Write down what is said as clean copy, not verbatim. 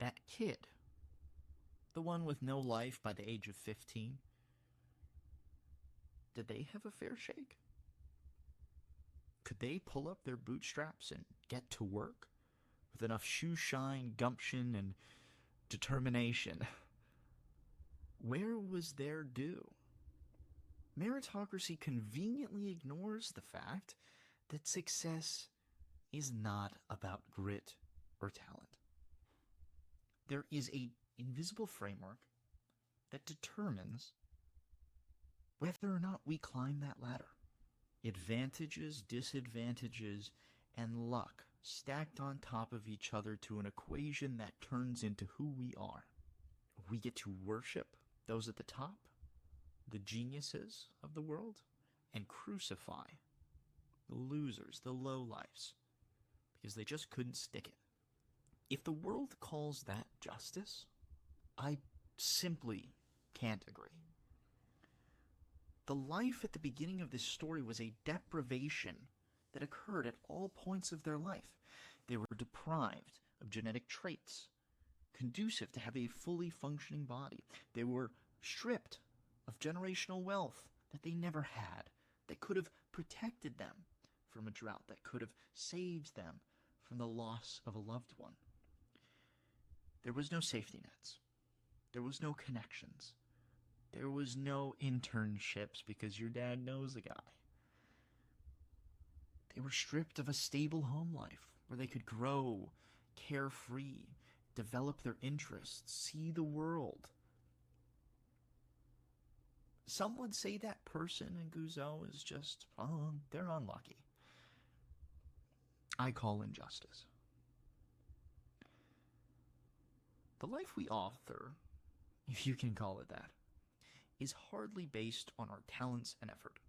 that kid, the one with no life by the age of 15, did they have a fair shake? Could they pull up their bootstraps and get to work with enough shoe shine, gumption, and determination? Where was their due? Meritocracy conveniently ignores the fact that success is not about grit or talent. There is an invisible framework that determines whether or not we climb that ladder. Advantages, disadvantages, and luck stacked on top of each other to an equation that turns into who we are. We get to worship those at the top, the geniuses of the world, and crucify the losers, the lowlifes, because they just couldn't stick it. If the world calls that justice, I simply can't agree. The life at the beginning of this story was a deprivation that occurred at all points of their life. They were deprived of genetic traits conducive to have a fully functioning body. They were stripped of generational wealth that they never had, that could have protected them from a drought, that could have saved them from the loss of a loved one. There was no safety nets. There was no connections. There was no internships because your dad knows a guy. They were stripped of a stable home life where they could grow carefree, develop their interests, see the world. Some would say that person in Guzzo is just, they're unlucky. I call injustice. The life we author, if you can call it that, is hardly based on our talents and effort.